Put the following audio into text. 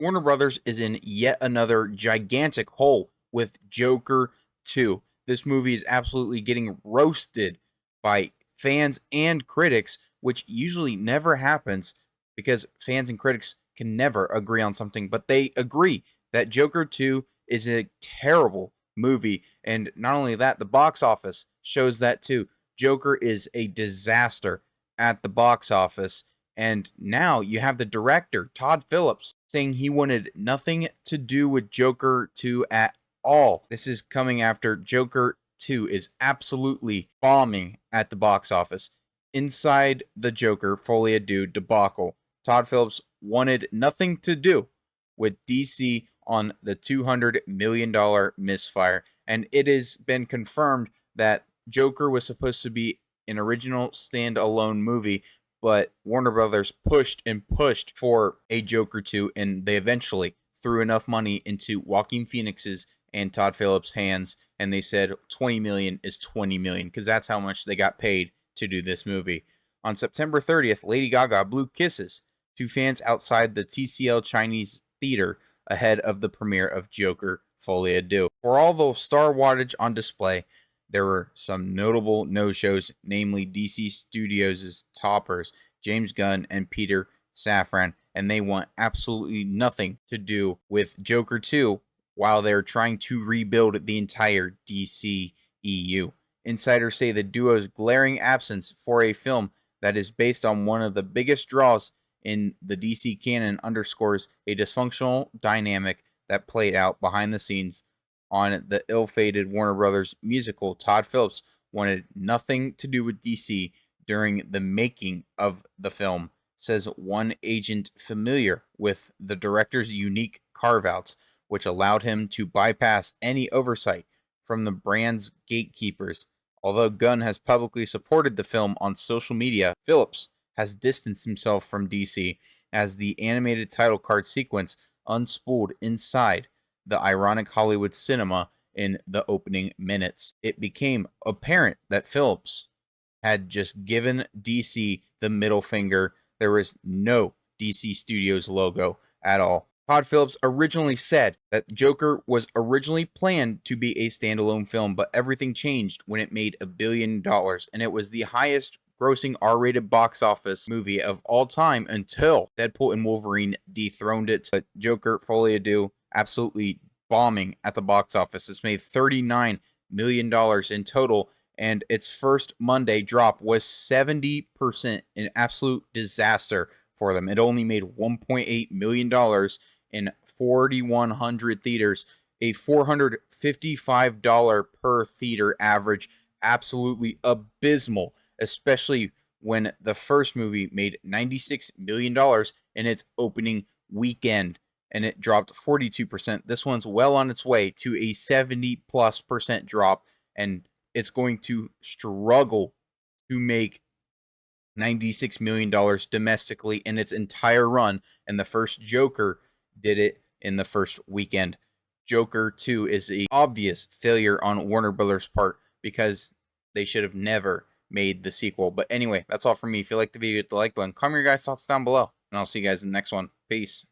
Warner Brothers is in yet another gigantic hole with Joker 2. This movie is absolutely getting roasted by fans and critics, which usually never happens because fans and critics can never agree on something, but they agree that Joker 2 is a terrible movie. And not only that, the box office shows that too. Joker is a disaster at the box office. And now you have the director, Todd Phillips, saying he wanted nothing to do with Joker 2 at all. This is coming after Joker 2 is absolutely bombing at the box office. Inside the Joker Folie à Deux debacle, Todd Phillips wanted nothing to do with DC on the $200 million misfire. And it has been confirmed that Joker was supposed to be an original standalone movie, but Warner Brothers pushed and pushed for a Joker 2, and they eventually threw enough money into Joaquin Phoenix's and Todd Phillips' hands, and they said 20 million is 20 million because that's how much they got paid to do this movie. On September 30th, Lady Gaga blew kisses to fans outside the TCL Chinese Theater ahead of the premiere of Joker Folie à Deux. For all the star wattage on display, there were some notable no-shows, namely DC Studios' toppers, James Gunn and Peter Safran, and they want absolutely nothing to do with Joker 2 while they're trying to rebuild the entire DC EU. Insiders say the duo's glaring absence for a film that is based on one of the biggest draws in the DC canon underscores a dysfunctional dynamic that played out behind the scenes on the ill-fated Warner Brothers musical. Todd Phillips wanted nothing to do with DC during the making of the film, says one agent familiar with the director's unique carve-outs, which allowed him to bypass any oversight from the brand's gatekeepers. Although Gunn has publicly supported the film on social media, Phillips has distanced himself from DC as the animated title card sequence unspooled inside the ironic Hollywood cinema in the opening minutes. It became apparent that Phillips had just given DC the middle finger. There was no DC Studios logo at all. Todd Phillips originally said that Joker was originally planned to be a standalone film, but everything changed when it made $1 billion, and it was the highest grossing R-rated box office movie of all time until Deadpool and Wolverine dethroned it. But Joker Folie à Deux absolutely bombing at the box office. It's made $39 million in total, and its first Monday drop was 70%, an absolute disaster for them. It only made $1.8 million in 4,100 theaters, a $455 per theater average. Absolutely abysmal, especially when the first movie made $96 million in its opening weekend, and it dropped 42%. This one's well on its way to a 70+% drop, and it's going to struggle to make $96 million domestically in its entire run, and the first Joker did it in the first weekend. Joker 2 is an obvious failure on Warner Brothers' part because they should have never made the sequel. But anyway, that's all from me. If you like the video, hit the like button. Comment your guys' thoughts down below, and I'll see you guys in the next one. Peace.